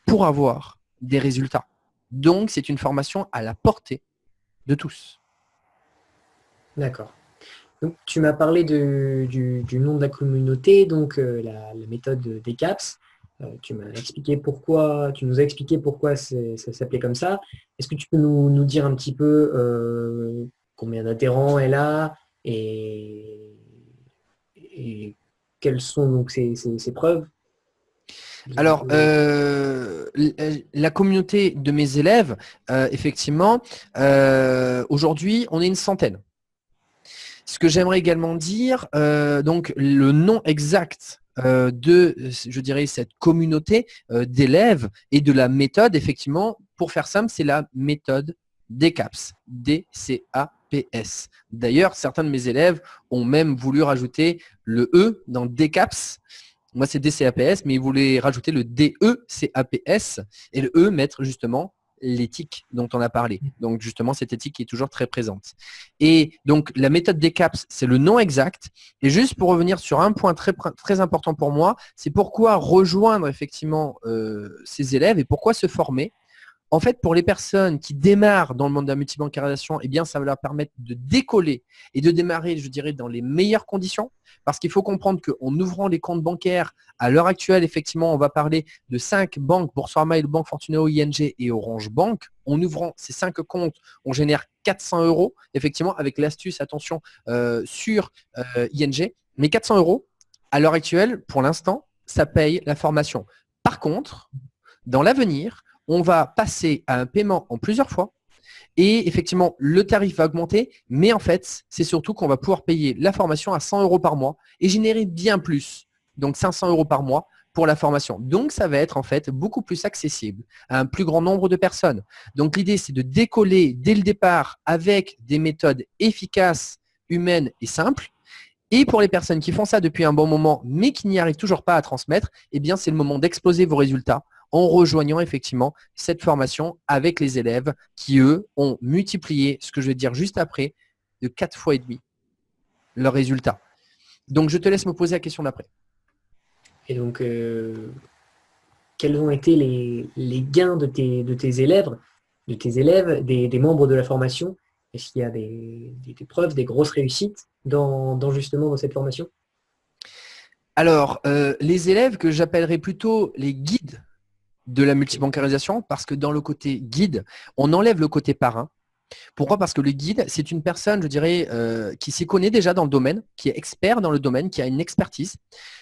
pour avoir des résultats. Donc, c'est une formation à la portée de tous. D'accord. Donc, tu m'as parlé du nom de la communauté, donc la méthode des CAPS. Tu nous as expliqué pourquoi ça s'appelait comme ça. Est-ce que tu peux nous dire un petit peu combien d'adhérents elle a et quelles sont donc ses preuves? Alors, la communauté de mes élèves, effectivement, aujourd'hui, on est une centaine. Ce que j'aimerais également dire, donc le nom exact de, je dirais, cette communauté d'élèves et de la méthode, effectivement, pour faire simple, c'est la méthode DCAPS. D-C-A-P-S. D'ailleurs, certains de mes élèves ont même voulu rajouter le E dans DCAPS. Moi, c'est DCAPS, mais ils voulaient rajouter le DECAPS et le E mettre justement l'éthique dont on a parlé. Donc, justement, cette éthique qui est toujours très présente. Et donc, la méthode DCAPS, c'est le nom exact. Et juste pour revenir sur un point très, très important pour moi, c'est pourquoi rejoindre effectivement ces élèves et pourquoi se former. En fait, pour les personnes qui démarrent dans le monde de la multibancarisation, eh bien, ça va leur permettre de décoller et de démarrer, je dirais, dans les meilleures conditions. Parce qu'il faut comprendre qu'en ouvrant les comptes bancaires, à l'heure actuelle, effectivement, on va parler de 5 banques, Boursorama, Banque Fortuneo, ING et Orange Bank. En ouvrant ces 5 comptes, on génère 400 €, effectivement, avec l'astuce, attention, sur ING. Mais 400 €, à l'heure actuelle, pour l'instant, ça paye la formation. Par contre, dans l'avenir, on va passer à un paiement en plusieurs fois et effectivement, le tarif va augmenter, mais en fait, c'est surtout qu'on va pouvoir payer la formation à 100 € par mois et générer bien plus, donc 500 € par mois pour la formation. Donc, ça va être en fait beaucoup plus accessible à un plus grand nombre de personnes. Donc, l'idée, c'est de décoller dès le départ avec des méthodes efficaces, humaines et simples. Et pour les personnes qui font ça depuis un bon moment, mais qui n'y arrivent toujours pas à transmettre, eh bien, c'est le moment d'exploser vos résultats en rejoignant effectivement cette formation avec les élèves qui, eux, ont multiplié, ce que je vais dire juste après, de 4 fois et demi leurs résultats. Donc, je te laisse me poser la question d'après. Et donc, quels ont été les gains de tes élèves, des membres de la formation? Est-ce qu'il y a des preuves, des grosses réussites justement dans cette formation? Alors, les élèves que j'appellerais plutôt les guides de la multibancarisation, parce que dans le côté guide, on enlève le côté parrain. Pourquoi? Parce que le guide, c'est une personne, je dirais, qui s'y connaît déjà dans le domaine, qui est expert dans le domaine, qui a une expertise.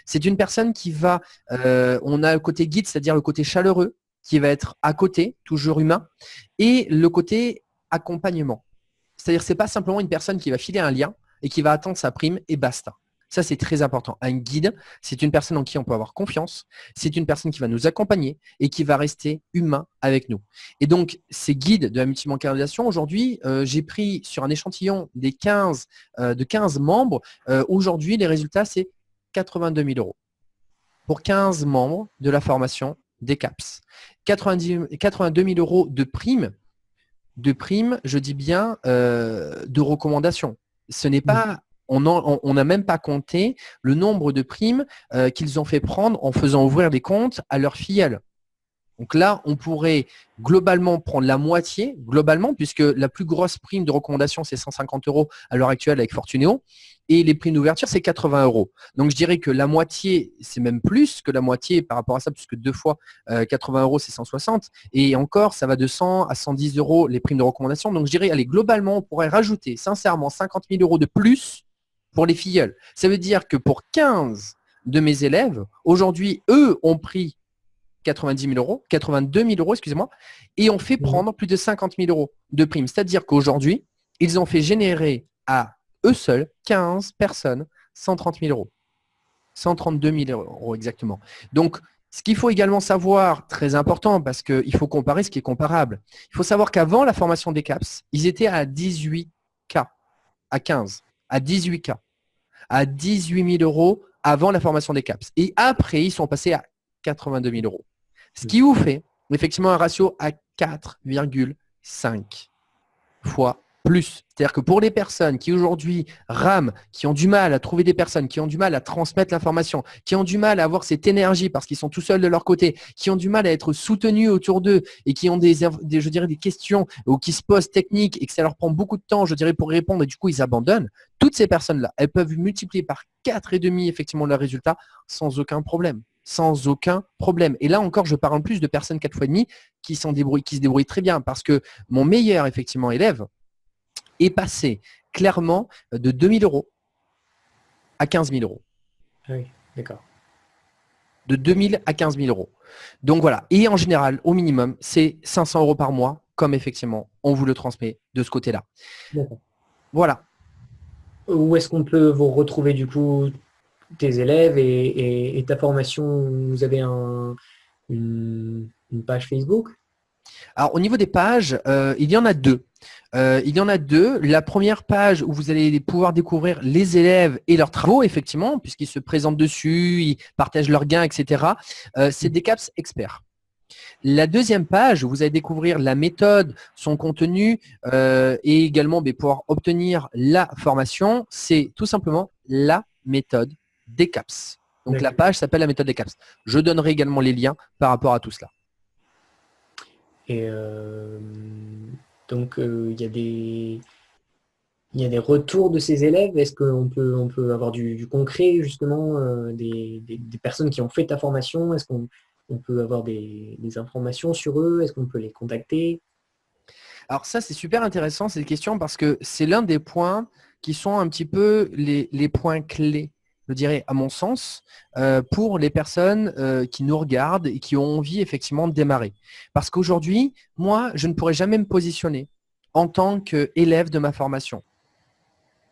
C'est une personne qui va, on a le côté guide, c'est-à-dire le côté chaleureux, qui va être à côté, toujours humain, et le côté accompagnement. C'est-à-dire que ce n'est pas simplement une personne qui va filer un lien et qui va attendre sa prime et basta. Ça, c'est très important. Un guide, c'est une personne en qui on peut avoir confiance. C'est une personne qui va nous accompagner et qui va rester humain avec nous. Et donc, ces guides de la multibancarisation, aujourd'hui, j'ai pris sur un échantillon de 15 membres. Aujourd'hui, les résultats, c'est 82 000 € pour 15 membres de la formation des CAPS. 82 000 € de primes, je dis bien de recommandations. Ce n'est pas, on n'a même pas compté le nombre de primes qu'ils ont fait prendre en faisant ouvrir des comptes à leurs filleuls. Donc là, on pourrait globalement prendre la moitié, puisque la plus grosse prime de recommandation, c'est 150 € à l'heure actuelle avec Fortuneo, et les primes d'ouverture, c'est 80 €. Donc je dirais que la moitié, c'est même plus que la moitié par rapport à ça, puisque 2 fois 80 €, c'est 160, et encore, ça va de 100 à 110 € les primes de recommandation. Donc je dirais, allez, globalement, on pourrait rajouter sincèrement 50 000 € de plus pour les filleuls. Ça veut dire que pour 15 de mes élèves, aujourd'hui, eux ont pris 90 000 €, 82 000 €, excusez-moi, et on fait prendre plus de 50 000 € de primes. C'est-à-dire qu'aujourd'hui, ils ont fait générer à eux seuls, 15 personnes, 130 000 €. 132 000 € exactement. Donc, ce qu'il faut également savoir, très important, parce qu'il faut comparer ce qui est comparable. Il faut savoir qu'avant la formation des CAPS, ils étaient à 18 K, à 15, à 18 K, à 18 000 € avant la formation des CAPS. Et après, ils sont passés à 82 000 €. Ce qui vous fait effectivement un ratio à 4,5 fois plus. C'est-à-dire que pour les personnes qui aujourd'hui rament, qui ont du mal à trouver des personnes, qui ont du mal à transmettre l'information, qui ont du mal à avoir cette énergie parce qu'ils sont tout seuls de leur côté, qui ont du mal à être soutenus autour d'eux et qui ont je dirais, des questions ou qui se posent techniques et que ça leur prend beaucoup de temps, je dirais, pour répondre et du coup ils abandonnent, toutes ces personnes-là, elles peuvent multiplier par 4,5 effectivement leurs résultats sans aucun problème. Sans aucun problème. Et là encore, je parle plus de personnes 4 fois et demi qui se débrouillent très bien parce que mon meilleur effectivement élève est passé clairement de 2 000 € à 15 000 €. Ah oui, d'accord. De 2 000 à 15 000 €. Donc voilà. Et en général, au minimum, c'est 500 € par mois, comme effectivement on vous le transmet de ce côté-là. D'accord. Voilà. Où est-ce qu'on peut vous retrouver du coup tes élèves et ta formation? Vous avez une page Facebook? Alors, au niveau des pages, il y en a deux. Il y en a deux. La première page où vous allez pouvoir découvrir les élèves et leurs travaux, effectivement, puisqu'ils se présentent dessus, ils partagent leurs gains, etc. C'est Decaps Expert. La deuxième page où vous allez découvrir la méthode, son contenu et également pouvoir obtenir la formation, c'est tout simplement la méthode Decaps. Donc la page s'appelle la méthode Decaps. Je donnerai également les liens par rapport à tout cela. Et donc, il y a des retours de ces élèves. Est-ce qu'on peut avoir du concret, justement, des personnes qui ont fait ta formation? Est-ce qu'on peut avoir des informations sur eux? Est-ce qu'on peut les contacter? Alors ça, c'est super intéressant, cette question, parce que c'est l'un des points qui sont un petit peu les points clés, je dirais, à mon sens, pour les personnes qui nous regardent et qui ont envie effectivement de démarrer. Parce qu'aujourd'hui, moi, je ne pourrais jamais me positionner en tant qu'élève de ma formation.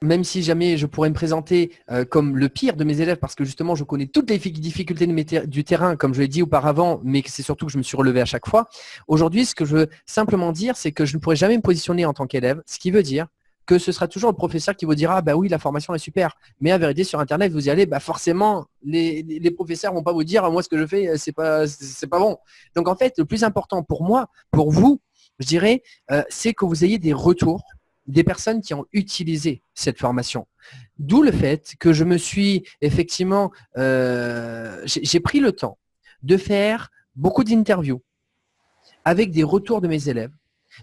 Même si jamais je pourrais me présenter comme le pire de mes élèves, parce que justement, je connais toutes les difficultés du terrain, comme je l'ai dit auparavant, mais c'est surtout que je me suis relevé à chaque fois. Aujourd'hui, ce que je veux simplement dire, c'est que je ne pourrais jamais me positionner en tant qu'élève, ce qui veut dire que ce sera toujours le professeur qui vous dira « Ah bah oui, la formation est super ». Mais à vérité, sur Internet, vous y allez, forcément, les professeurs ne vont pas vous dire « Moi, ce que je fais, c'est pas bon ». Donc en fait, le plus important pour moi, pour vous, je dirais, c'est que vous ayez des retours des personnes qui ont utilisé cette formation. D'où le fait que je me suis effectivement, j'ai pris le temps de faire beaucoup d'interviews avec des retours de mes élèves.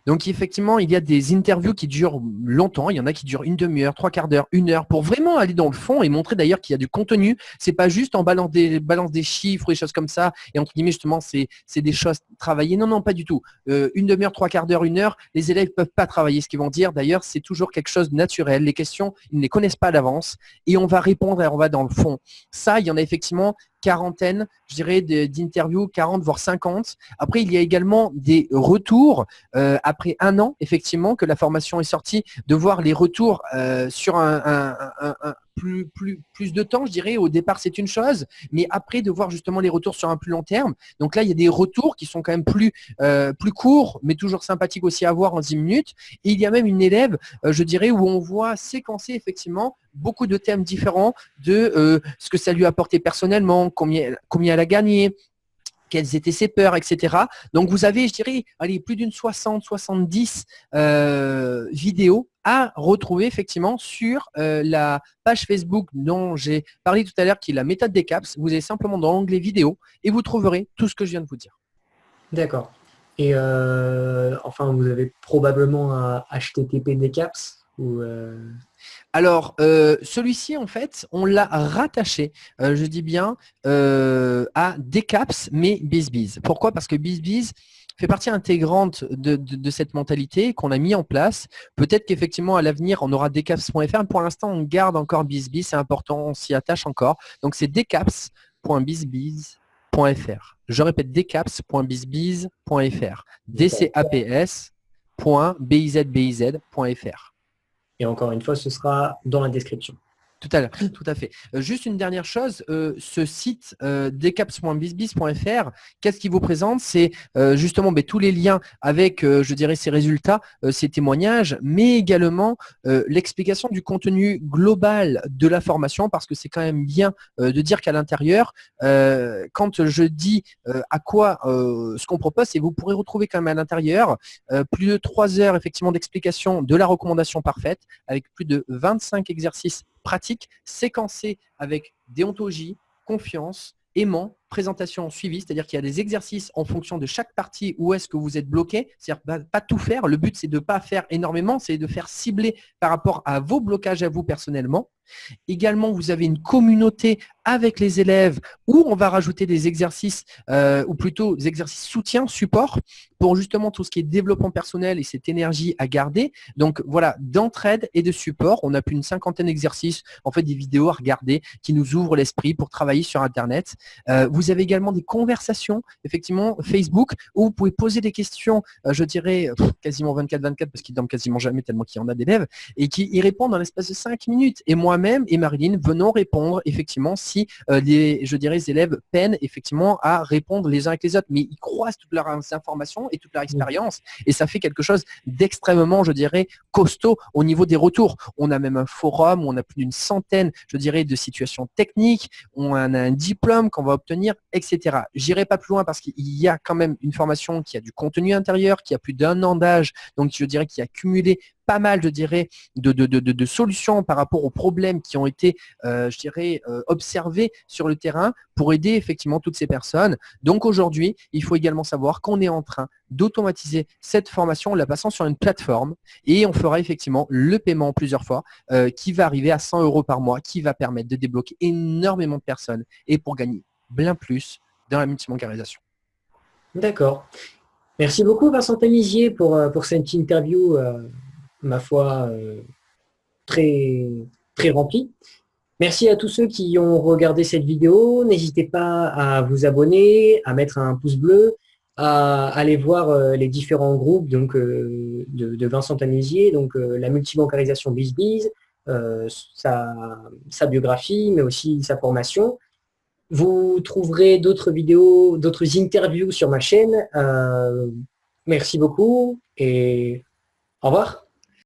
Donc effectivement, il y a des interviews qui durent longtemps, il y en a qui durent une demi-heure, trois quarts d'heure, une heure, pour vraiment aller dans le fond et montrer d'ailleurs qu'il y a du contenu. C'est pas juste en balance des chiffres, des choses comme ça, et entre guillemets justement c'est des choses travaillées. Non, non, pas du tout. Une demi-heure, trois quarts d'heure, une heure, les élèves ne peuvent pas travailler ce qu'ils vont dire. D'ailleurs, c'est toujours quelque chose de naturel. Les questions, ils ne les connaissent pas à l'avance et on va répondre et on va dans le fond. Ça, il y en a effectivement quarantaine, je dirais, d'interviews, 40 voire 50. Après, il y a également des retours après un an, effectivement, que la formation est sortie, de voir les retours sur plus de temps, je dirais. Au départ, c'est une chose, mais après, de voir justement les retours sur un plus long terme. Donc là, il y a des retours qui sont quand même plus courts, mais toujours sympathiques aussi à voir en 10 minutes. Et il y a même une élève, je dirais, où on voit séquencer effectivement beaucoup de thèmes différents de ce que ça lui a apporté personnellement, combien elle a gagné, quelles étaient ses peurs, etc. Donc, vous avez, je dirais, plus d'une 70 vidéos à retrouver effectivement sur la page Facebook dont j'ai parlé tout à l'heure, qui est la méthode Decaps. Vous allez simplement dans l'onglet vidéo et vous trouverez tout ce que je viens de vous dire. D'accord. Et enfin, vous avez probablement un HTTP Decaps ou Alors, celui-ci, en fait, on l'a rattaché, je dis bien, à Decaps, mais BizBiz. Pourquoi? Parce que BizBiz fait partie intégrante de cette mentalité qu'on a mis en place. Peut-être qu'effectivement, à l'avenir, on aura decaps.fr. Pour l'instant, on garde encore BizBiz. C'est important, on s'y attache encore. Donc, c'est decaps.bizbiz.fr. Je répète, decaps.bizbiz.fr. decaps.bizbiz.fr. Et encore une fois, ce sera dans la description. Tout à fait. Juste une dernière chose, ce site decaps.bizbiz.fr, qu'est-ce qu'il vous présente? C'est justement tous les liens avec, je dirais, ces résultats, ces témoignages, mais également l'explication du contenu global de la formation, parce que c'est quand même bien de dire qu'à l'intérieur, quand je dis à quoi ce qu'on propose, et vous pourrez retrouver quand même à l'intérieur plus de 3 heures effectivement d'explication de la recommandation parfaite, avec plus de 25 exercices pratique, séquencée avec déontologie, confiance, aimant, présentation suivie, c'est-à-dire qu'il y a des exercices en fonction de chaque partie où est-ce que vous êtes bloqué, c'est-à-dire pas tout faire, le but c'est de ne pas faire énormément, c'est de faire cibler par rapport à vos blocages à vous personnellement. Également, vous avez une communauté avec les élèves où on va rajouter des exercices, ou plutôt des exercices soutien, support, pour justement tout ce qui est développement personnel et cette énergie à garder. Donc voilà, d'entraide et de support, on a plus d'une 50aine d'exercices, en fait des vidéos à regarder qui nous ouvrent l'esprit pour travailler sur Internet. Vous Vous avez également des conversations, effectivement, Facebook, où vous pouvez poser des questions, je dirais, quasiment 24/24, parce qu'ils dorment quasiment jamais tellement qu'il y en a d'élèves, et qui y répondent dans l'espace de 5 minutes. Et moi-même et Marilyn venons répondre, effectivement, si je dirais, les élèves peinent, effectivement, à répondre les uns avec les autres. Mais ils croisent toutes leurs informations et toute leur expérience, et ça fait quelque chose d'extrêmement, je dirais, costaud au niveau des retours. On a même un forum où on a plus d'une centaine, je dirais, de situations techniques, on a un diplôme qu'on va obtenir, etc. J'irai pas plus loin parce qu'il y a quand même une formation qui a du contenu intérieur, qui a plus d'1 an d'âge, donc je dirais qui a cumulé pas mal, je dirais, de solutions par rapport aux problèmes qui ont été, je dirais, observés sur le terrain pour aider effectivement toutes ces personnes. Donc aujourd'hui, il faut également savoir qu'on est en train d'automatiser cette formation en la passant sur une plateforme et on fera effectivement le paiement plusieurs fois qui va arriver à 100 € par mois, qui va permettre de débloquer énormément de personnes et pour gagner bien plus dans la multibancarisation. D'accord. Merci beaucoup Vincent Tanisier pour cette interview, ma foi, très, très remplie. Merci à tous ceux qui ont regardé cette vidéo. N'hésitez pas à vous abonner, à mettre un pouce bleu, à aller voir les différents groupes donc, de Vincent Tanisier, donc la multibancarisation BizBiz, sa biographie, mais aussi sa formation. Vous trouverez d'autres vidéos, d'autres interviews sur ma chaîne. Merci beaucoup et au revoir.